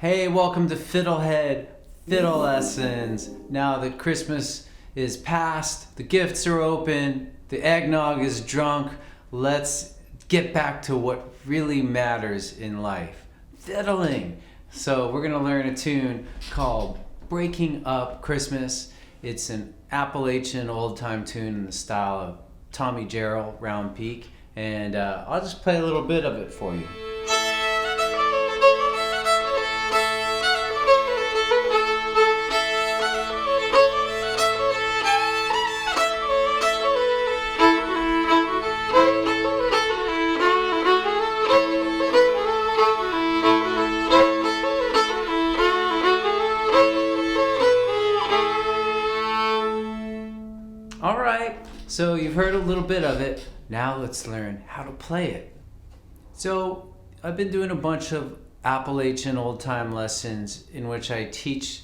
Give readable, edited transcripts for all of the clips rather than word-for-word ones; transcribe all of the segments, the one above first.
Hey, welcome to FiddleHed Fiddle Lessons. Now that Christmas is past, the gifts are open, the eggnog is drunk, let's get back to what really matters in life, fiddling. So we're gonna learn a tune called Breaking Up Christmas. It's an Appalachian old-time tune in the style of Tommy Jarrell, Round Peak, and I'll just play a little bit of it for you. All right, so you've heard a little bit of it. Now let's learn how to play it. So I've been doing a bunch of Appalachian old-time lessons in which I teach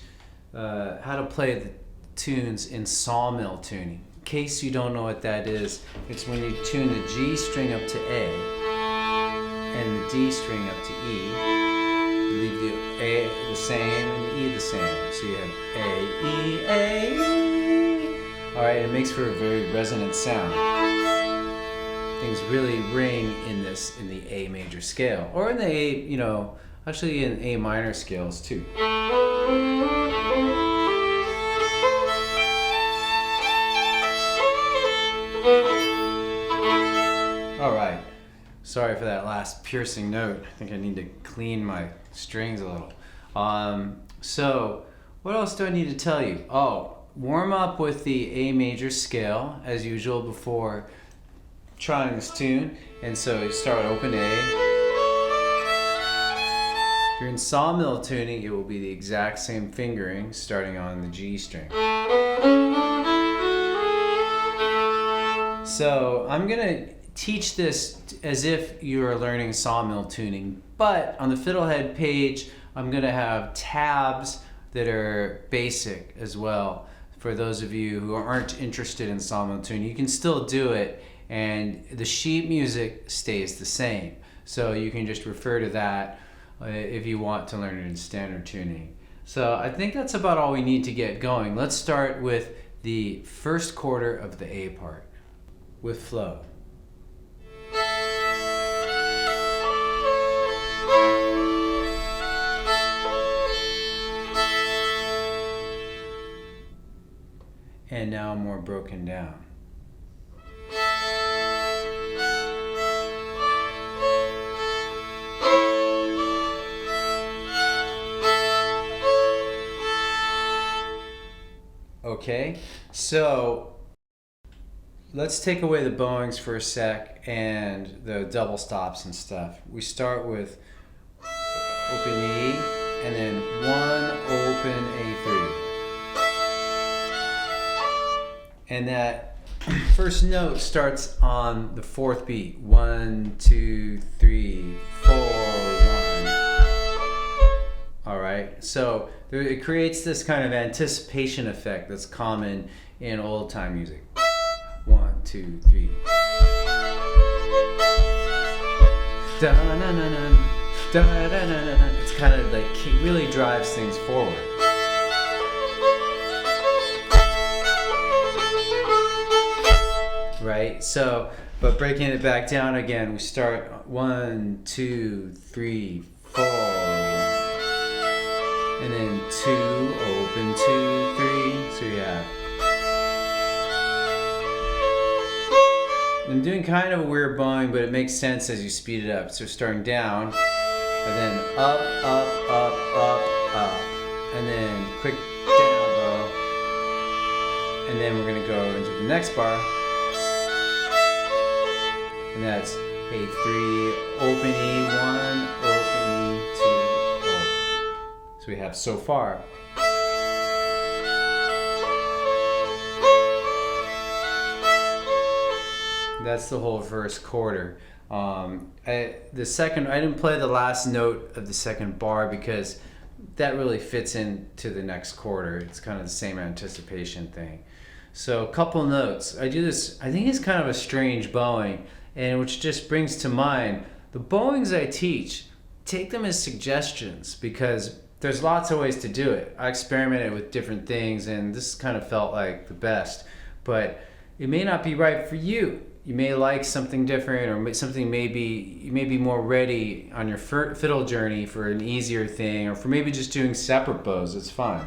how to play the tunes in sawmill tuning. In case you don't know what that is, it's when you tune the G string up to A and the D string up to E. You leave the A the same and the E the same. So you have A, E, A. All right, it makes for a very resonant sound. Things really ring in the A major scale, or in the A, actually in A minor scales too. All right, sorry for that last piercing note. I think I need to clean my strings a little. So what else do I need to tell you? Oh, warm up with the A major scale as usual before trying this tune. And so you start open A. If you're in sawmill tuning, it will be the exact same fingering starting on the G string. So I'm gonna teach this as if you're learning sawmill tuning, but on the FiddleHed page, I'm gonna have tabs that are basic as well. For those of you who aren't interested in sawmill tuning, you can still do it, and the sheet music stays the same. So you can just refer to that if you want to learn it in standard tuning. So I think that's about all we need to get going. Let's start with the first quarter of the A part with flow. And now more broken down. Okay, so let's take away the bowings for a sec and the double stops and stuff. We start with open E and then one open A3. And that first note starts on the fourth beat. 1, 2, 3, 4, 1. All right, so it creates this kind of anticipation effect that's common in old time music. 1, 2, 3. It's kind of like, it really drives things forward. Right, so, but breaking it back down again, we start 1, 2, 3, 4, and then 2, open 2, 3, so you have. I'm doing kind of a weird bowing, but it makes sense as you speed it up. So starting down, and then up, up, up, up, up, and then quick down bow, and then we're gonna go into the next bar. And that's A3, open E1, open E2, open. So we have so far. That's the whole first quarter. I didn't play the last note of the second bar because that really fits into the next quarter. It's kind of the same anticipation thing. So a couple notes. I do this, I think it's kind of a strange bowing, and which just brings to mind the bowings I teach, take them as suggestions, because there's lots of ways to do it. I experimented with different things, and this kind of felt like the best, but it may not be right for you. You may like something different, or something maybe you may be more ready on your fiddle journey for an easier thing, or for maybe just doing separate bows. It's fine.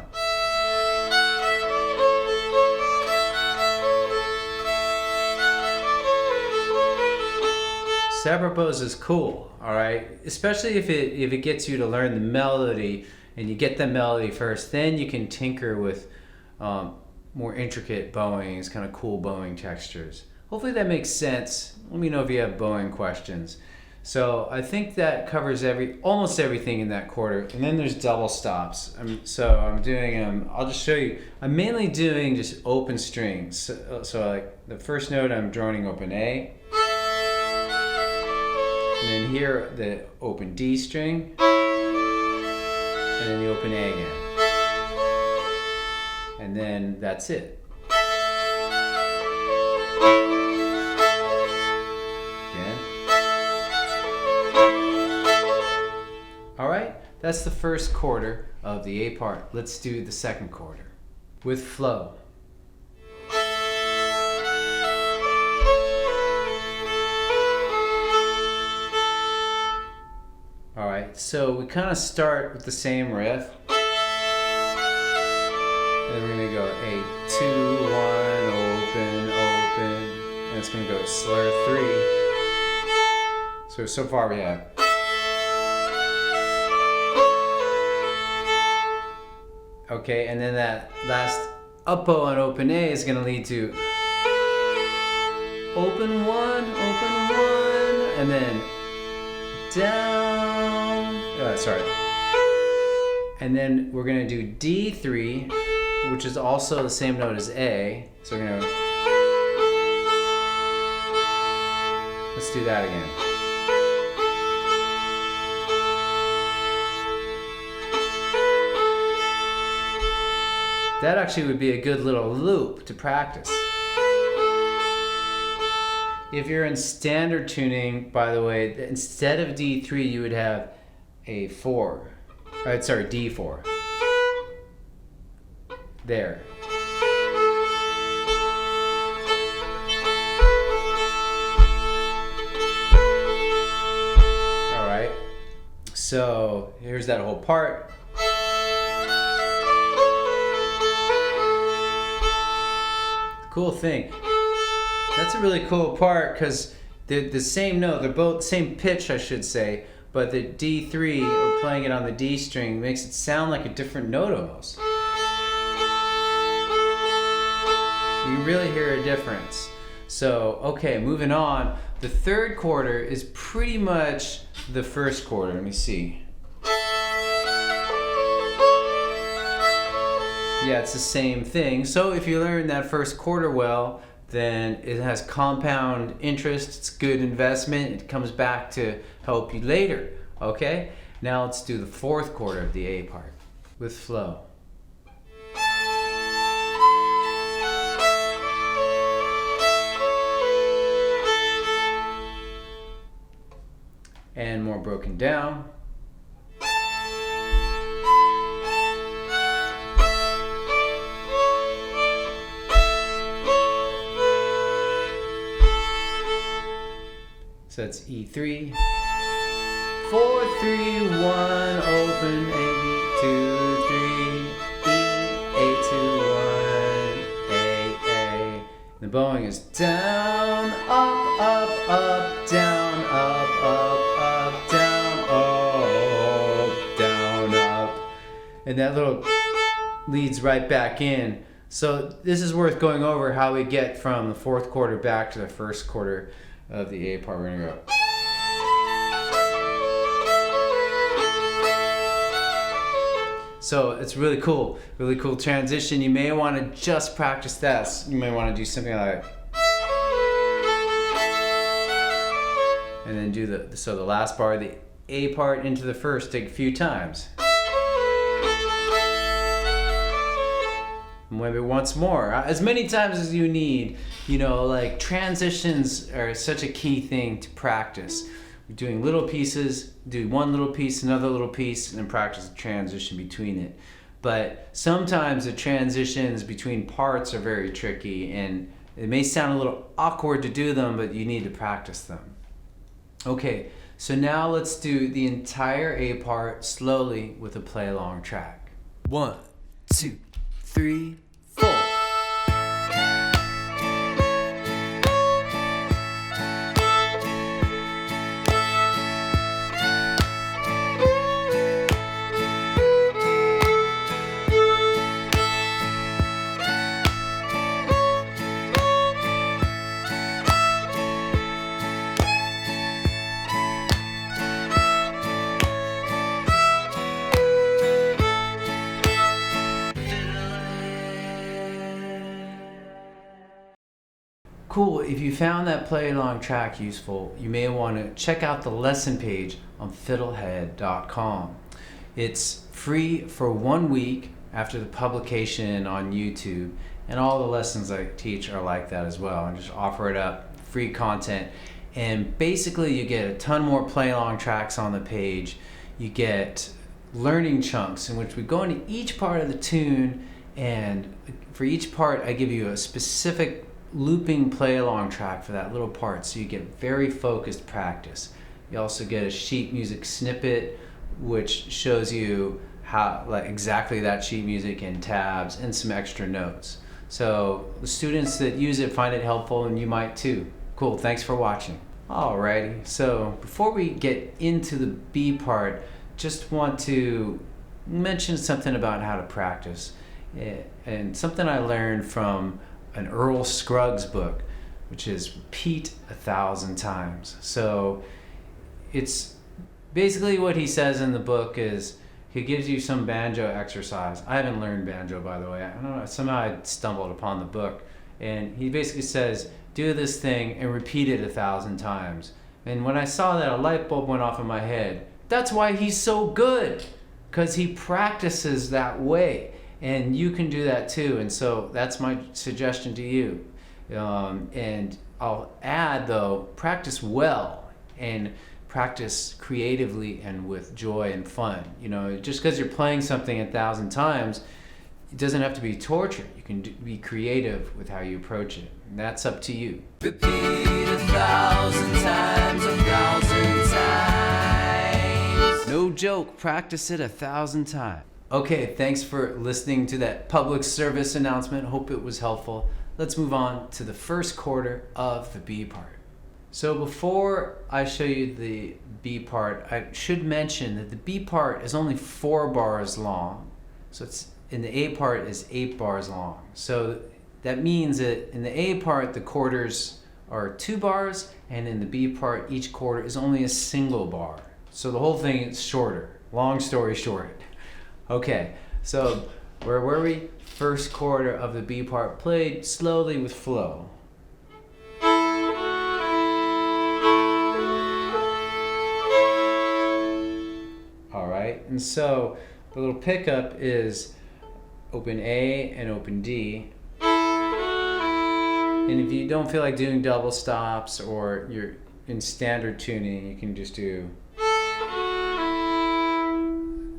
Separate bows is cool, all right? Especially if it gets you to learn the melody, and you get the melody first, then you can tinker with more intricate bowings, kind of cool bowing textures. Hopefully that makes sense. Let me know if you have bowing questions. So I think that covers almost everything in that quarter. And then there's double stops. So I'm doing, I'll just show you. I'm mainly doing just open strings. So like the first note, I'm droning open A. And then here, the open D string. And then the open A again. And then that's it. Alright, that's the first quarter of the A part. Let's do the second quarter with flow. Alright, so we kind of start with the same riff. And then we're going to go A, 2, 1, open, open. And it's going to go slur 3. So far we have. Okay, and then that last up bow on open A is going to lead to open 1, and then down, and then we're going to do D3, which is also the same note as A, so we're going to, let's do that again. That actually would be a good little loop to practice. If you're in standard tuning, by the way, instead of D3, you would have a 4. D4. There. All right. So here's that whole part. Cool thing. That's a really cool part because they're the same note. They're both same pitch, I should say, but the D3, or playing it on the D string, makes it sound like a different note almost. You can really hear a difference. So, okay, moving on. The third quarter is pretty much the first quarter. Let me see. Yeah, it's the same thing. So if you learn that first quarter well, then it has compound interest, it's good investment, it comes back to help you later, okay? Now let's do the fourth quarter of the A part with flow. And more broken down. So that's E3, 4, 3, 1, open, A, 2, 3, E, A, 2, 1, A, A. The bowing is down, up, up, up, down, up, down, up, down, up. And that little leads right back in. So this is worth going over how we get from the fourth quarter back to the first quarter of the A part. We're gonna go. So it's really cool transition. You may want to just practice that. You may want to do something like, and then do the last bar of the A part into the first, take a few times. Maybe once more, as many times as you need. You know, like transitions are such a key thing to practice. You're doing little pieces, do one little piece, another little piece, and then practice the transition between it. But sometimes the transitions between parts are very tricky, and it may sound a little awkward to do them, but you need to practice them. Okay, so now let's do the entire A part slowly with a play along track. 1, 2, 3, 4. Cool, if you found that play along track useful, you may want to check out the lesson page on FiddleHed.com. It's free for 1 week after the publication on YouTube, and all the lessons I teach are like that as well. I just offer it up, free content, and basically you get a ton more play along tracks on the page. You get learning chunks in which we go into each part of the tune, and for each part I give you a specific looping play along track for that little part, so you get very focused practice. You also get a sheet music snippet which shows you how, like, exactly that sheet music and tabs and some extra notes. So the students that use it find it helpful, and you might too. Cool, thanks for watching. Alrighty, so before we get into the B part, just want to mention something about how to practice, and something I learned from an Earl Scruggs book, which is repeat 1,000 times. So it's basically what he says in the book is he gives you some banjo exercise. I haven't learned banjo, by the way. I don't know, somehow I stumbled upon the book, and he basically says do this thing and repeat it 1,000 times. And when I saw that, a light bulb went off in my head. That's why he's so good, because he practices that way. And you can do that too, and so that's my suggestion to you. And I'll add, though, practice well and practice creatively and with joy and fun. You know, just because you're playing something 1,000 times, it doesn't have to be torture. You can be creative with how you approach it, and that's up to you. Repeat 1,000 times, 1,000 times. No joke, practice it 1,000 times. Okay, thanks for listening to that public service announcement. Hope it was helpful. Let's move on to the first quarter of the B part. So before I show you the B part, I should mention that the B part is only 4 bars long. So it's in the A part is 8 bars long. So that means that in the A part, the quarters are 2 bars, and in the B part, each quarter is only a single bar. So the whole thing is shorter. Long story short. Okay, so where were we? First quarter of the B part, played slowly with flow. All right, and so the little pickup is open A and open D. And if you don't feel like doing double stops, or you're in standard tuning, you can just do.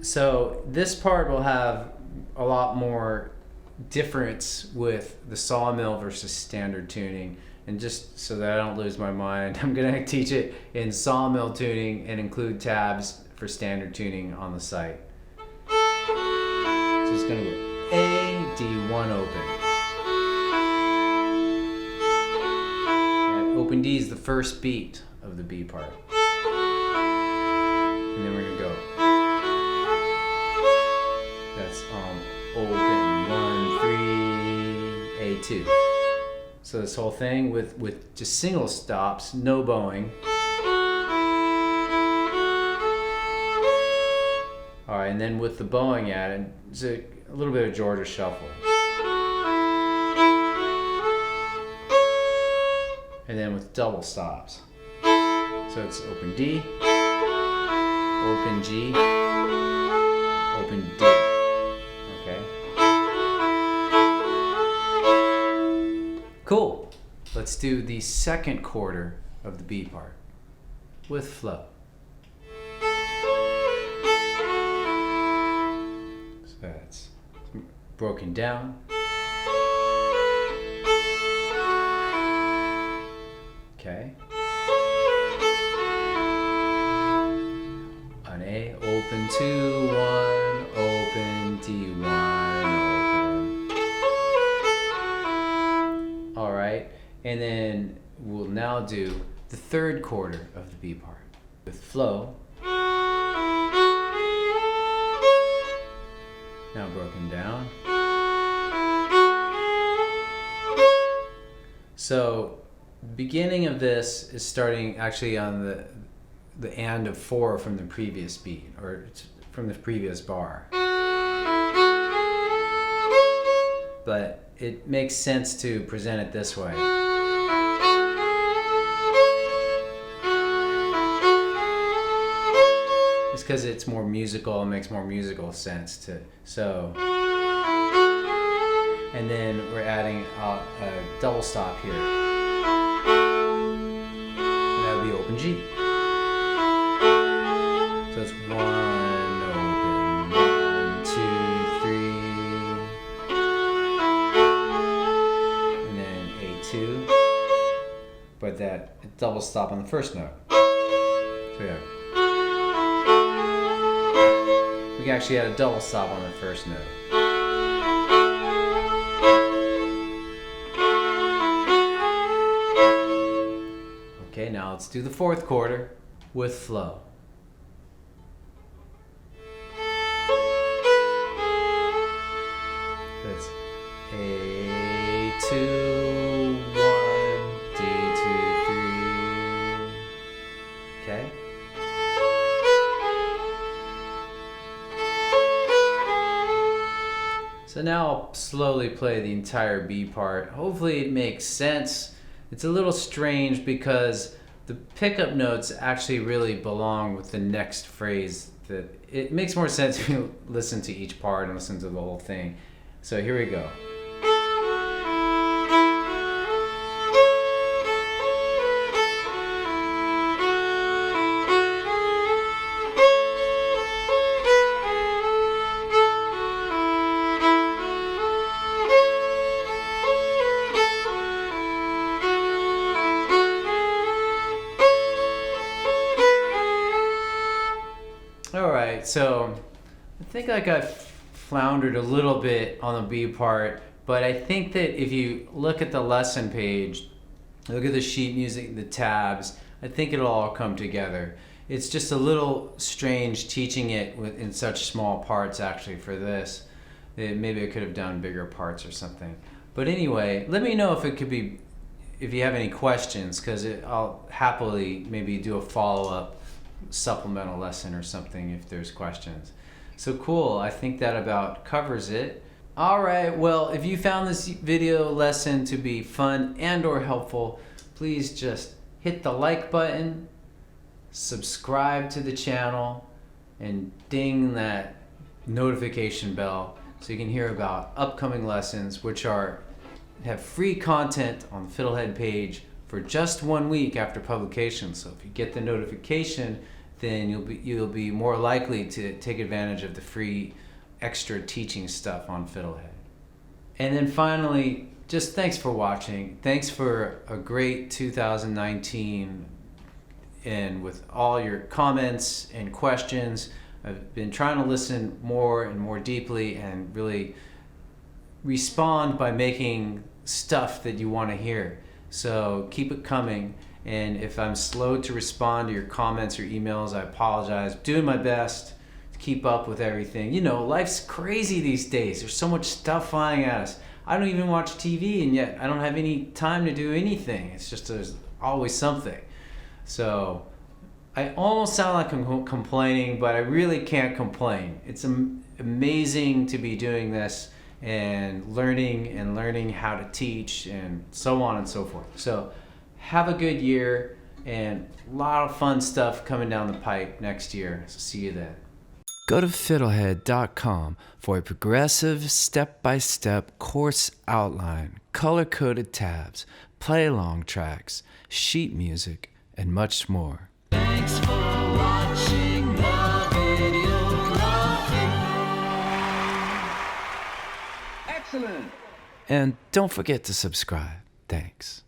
So this part will have a lot more difference with the sawmill versus standard tuning. And just so that I don't lose my mind, I'm going to teach it in sawmill tuning and include tabs for standard tuning on the site. So it's going to go A, D1 open. And open D is the first beat of the B part. And then we're going to go. That's open 1, 3, A2. So this whole thing with just single stops, no bowing. All right, and then with the bowing added, it's a little bit of Georgia shuffle. And then with double stops. So it's open D, open G, open D. Okay. Cool. Let's do the second quarter of the B part. with flow. So that's broken down. Okay. On A, open 2, 1, open, D1, open. All right, and then we'll now do the third quarter of the B part with flow. Now broken down. So beginning of this is starting actually on the and of 4 from the previous beat, or from the previous bar. But it makes sense to present it this way. It's because it's more musical, it makes more musical sense to, so. And then we're adding a double stop here. And that would be open G. So it's 1, open, 1, 2, 3. And then A2. But that double stop on the first note. So yeah. We can actually add a double stop on the first note. Okay, now let's do the fourth quarter with flow. That's A2, 1, D2, 3. Okay. So now I'll slowly play the entire B part. Hopefully it makes sense. It's a little strange because the pickup notes actually really belong with the next phrase. That it makes more sense if you listen to each part and listen to the whole thing. So here we go. Alright, so I think like I floundered a little bit on the B part, but I think that if you look at the lesson page, look at the sheet music, the tabs, I think it'll all come together. It's just a little strange teaching it in such small parts actually for this. Maybe I could have done bigger parts or something. But anyway, let me know if it could be, if you have any questions, because I'll happily maybe do a follow-up supplemental lesson or something if there's questions. So cool, I think that about covers it. Alright, well, if you found this video lesson to be fun and or helpful, please just hit the like button, subscribe to the channel, and ding that notification bell so you can hear about upcoming lessons, which have free content on the FiddleHed page for just 1 week after publication. So if you get the notification, then you'll be more likely to take advantage of the free extra teaching stuff on FiddleHed. And then finally, just thanks for watching. Thanks for a great 2019, and with all your comments and questions. I've been trying to listen more and more deeply and really respond by making stuff that you want to hear. So keep it coming. And if I'm slow to respond to your comments or emails, I apologize. Doing my best to keep up with everything. You know, life's crazy these days. There's so much stuff flying at us. I don't even watch TV, and yet I don't have any time to do anything. It's just there's always something. So I almost sound like I'm complaining, but I really can't complain. It's amazing to be doing this and learning how to teach and so on and so forth. So have a good year and a lot of fun stuff coming down the pipe next year. So see you then. Go to FiddleHed.com for a progressive step-by-step course outline, color-coded tabs, play-along tracks, sheet music, and much more. Thanks for watching the videography. Excellent. And don't forget to subscribe. Thanks.